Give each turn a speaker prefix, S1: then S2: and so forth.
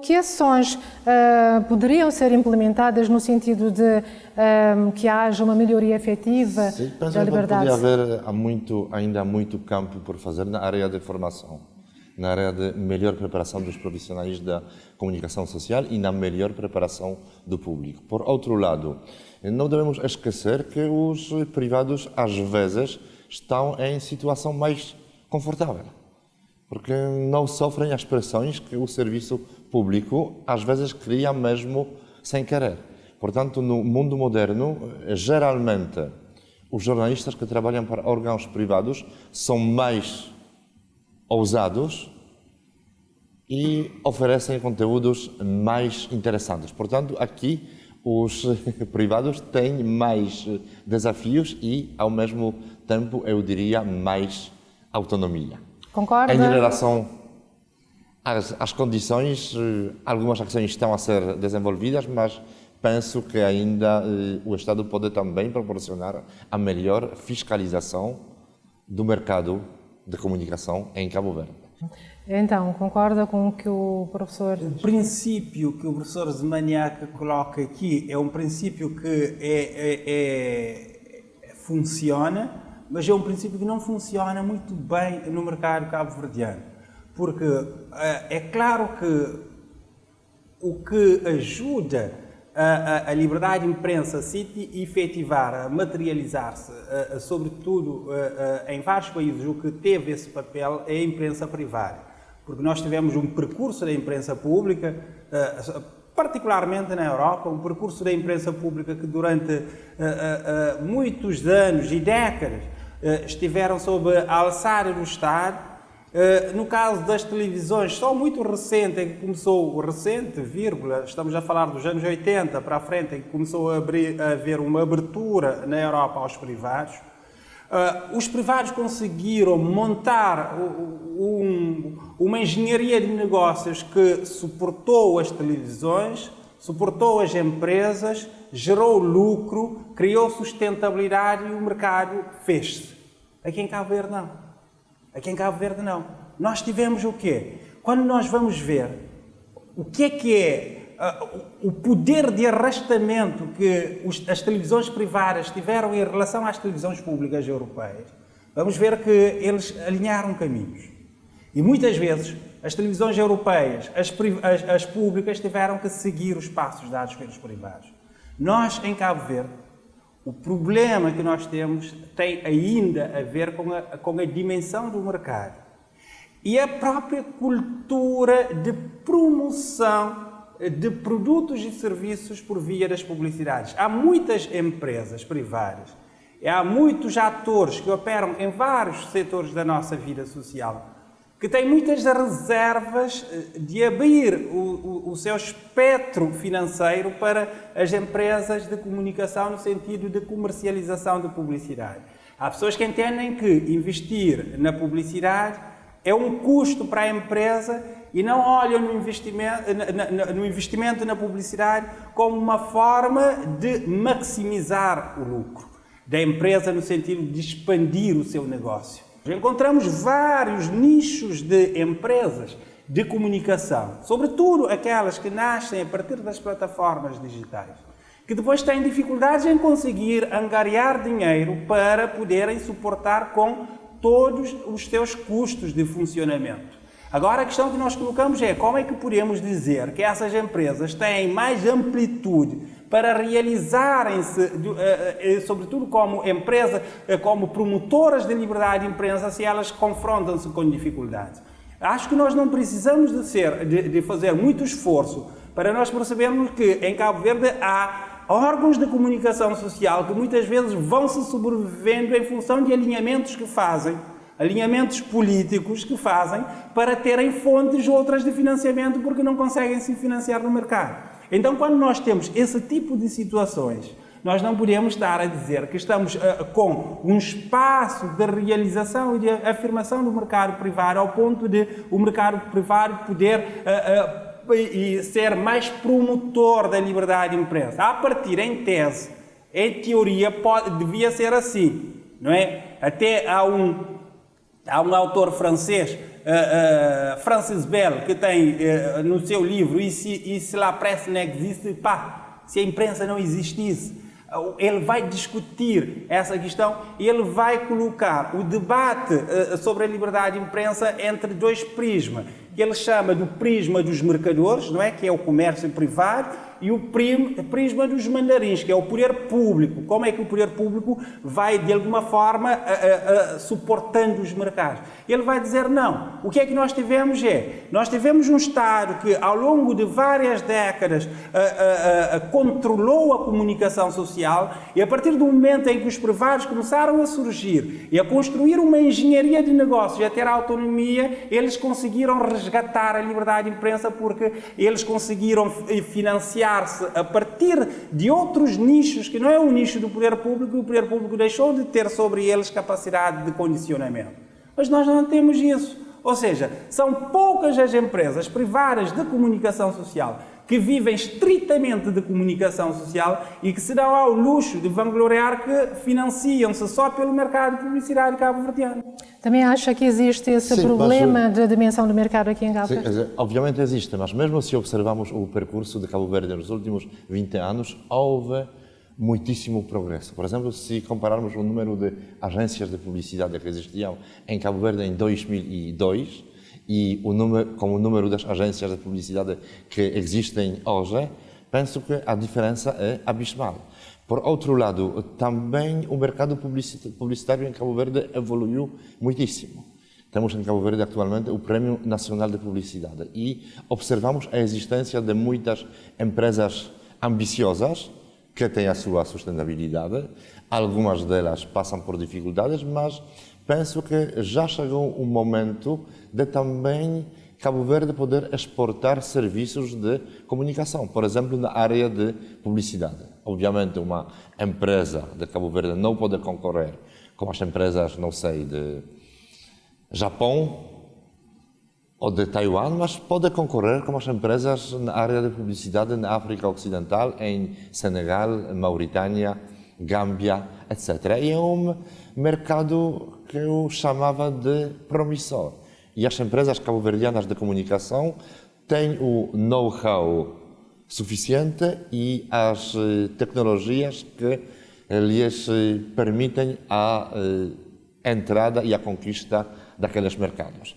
S1: que ações poderiam ser implementadas no sentido de que haja uma melhoria efetiva da liberdade?
S2: Podia haver ainda muito campo por fazer na área de formação, na área de melhor preparação dos profissionais da comunicação social e na melhor preparação do público. Por outro lado, não devemos esquecer que os privados, às vezes, estão em situação mais confortável, porque não sofrem as pressões que o serviço público, às vezes, cria mesmo sem querer. Portanto, no mundo moderno, geralmente, os jornalistas que trabalham para órgãos privados são mais ousados e oferecem conteúdos mais interessantes. Portanto, aqui os privados têm mais desafios e, ao mesmo tempo, eu diria, mais autonomia.
S1: Concorda?
S2: Em relação às condições, algumas ações estão a ser desenvolvidas, mas penso que ainda o Estado pode também proporcionar a melhor fiscalização do mercado de comunicação em Cabo Verde.
S1: Então, concorda com o que o professor...
S3: O princípio que o professor Zemaniac coloca aqui é um princípio que funciona, mas é um princípio que não funciona muito bem no mercado cabo-verdiano. Porque é claro que o que ajuda a liberdade de imprensa a se efetivar, a materializar-se, sobretudo em vários países, o que teve esse papel é a imprensa privada. Porque nós tivemos um percurso da imprensa pública, particularmente na Europa, um percurso da imprensa pública que durante muitos anos e décadas estiveram sob a alçada do Estado. No caso das televisões, só muito recente é que começou, estamos a falar dos anos 80 para a frente, é que começou a haver uma abertura na Europa aos privados. Os privados conseguiram montar uma engenharia de negócios que suportou as televisões, suportou as empresas, gerou lucro, criou sustentabilidade e o mercado fez-se. Aqui em Cabo Verde não. Aqui em Cabo Verde não. Nós tivemos o quê? Quando nós vamos ver o que é o poder de arrastamento que as televisões privadas tiveram em relação às televisões públicas europeias, vamos ver que eles alinharam caminhos. E muitas vezes as televisões europeias, as públicas, tiveram que seguir os passos dados pelos privados. Nós, em Cabo Verde, o problema que nós temos tem ainda a ver com a dimensão do mercado e a própria cultura de promoção de produtos e serviços por via das publicidades. Há muitas empresas privadas, há muitos atores que operam em vários setores da nossa vida social, que têm muitas reservas de abrir o seu espectro financeiro para as empresas de comunicação no sentido de comercialização de publicidade. Há pessoas que entendem que investir na publicidade é um custo para a empresa e não olham no investimento na publicidade como uma forma de maximizar o lucro da empresa no sentido de expandir o seu negócio. Encontramos vários nichos de empresas de comunicação, sobretudo aquelas que nascem a partir das plataformas digitais, que depois têm dificuldades em conseguir angariar dinheiro para poderem suportar com todos os seus custos de funcionamento. Agora a questão que nós colocamos é como é que podemos dizer que essas empresas têm mais amplitude para realizarem-se, sobretudo como empresa, como promotoras de liberdade de imprensa, se elas confrontam-se com dificuldades. Acho que nós não precisamos de fazer muito esforço para nós percebermos que em Cabo Verde há órgãos de comunicação social que muitas vezes vão se sobrevivendo em função de alinhamentos que fazem, alinhamentos políticos que fazem para terem fontes outras de financiamento porque não conseguem se financiar no mercado. Então, quando nós temos esse tipo de situações, nós não podemos estar a dizer que estamos com um espaço de realização e de afirmação do mercado privado ao ponto de o mercado privado poder ser mais promotor da liberdade de imprensa. A partir, em tese, em teoria, devia ser assim, não é? Até há Há um autor francês, Francis Bell, que tem no seu livro E se la presse n'existe pas? Se a imprensa não existisse. Ele vai discutir essa questão e ele vai colocar o debate sobre a liberdade de imprensa entre dois prismas. Ele chama do prisma dos mercadores, não é? Que é o comércio privado, e o prisma dos mandarins, que é o poder público. Como é que o poder público vai, de alguma forma, suportando os mercados? Ele vai dizer, não, o que é que nós tivemos nós tivemos um Estado que, ao longo de várias décadas, controlou a comunicação social, e a partir do momento em que os privados começaram a surgir e a construir uma engenharia de negócios e a ter autonomia, eles conseguiram resgatar a liberdade de imprensa, porque eles conseguiram financiar-se a partir de outros nichos, que não é o nicho do poder público, e o poder público deixou de ter sobre eles capacidade de condicionamento. Mas nós não temos isso. Ou seja, são poucas as empresas privadas de comunicação social que vivem estritamente de comunicação social e que se dão ao luxo de vangloriar que financiam-se só pelo mercado de publicidade cabo-verdiano.
S1: Também acha que existe esse problema da dimensão do mercado aqui em Cabo Verde?
S2: Sim, obviamente existe, mas mesmo se observarmos o percurso de Cabo Verde nos últimos 20 anos, houve muitíssimo progresso. Por exemplo, se compararmos o número de agências de publicidade que existiam em Cabo Verde em 2002 e com o número das agências de publicidade que existem hoje, penso que a diferença é abismal. Por outro lado, também o mercado publicitário em Cabo Verde evoluiu muitíssimo. Temos em Cabo Verde atualmente o Prêmio Nacional de Publicidade e observamos a existência de muitas empresas ambiciosas que têm a sua sustentabilidade. Algumas delas passam por dificuldades, mas penso que já chegou o momento de também Cabo Verde poder exportar serviços de comunicação, por exemplo, na área de publicidade. Obviamente, uma empresa de Cabo Verde não pode concorrer com as empresas, não sei, de Japão ou de Taiwan, mas pode concorrer com as empresas na área de publicidade na África Ocidental, em Senegal, Mauritânia, Gâmbia, etc. E é um mercado que eu chamava de promissor. E as empresas cabo-verdianas de comunicação têm o know-how suficiente e as tecnologias que lhes permitem a entrada e a conquista daqueles mercados.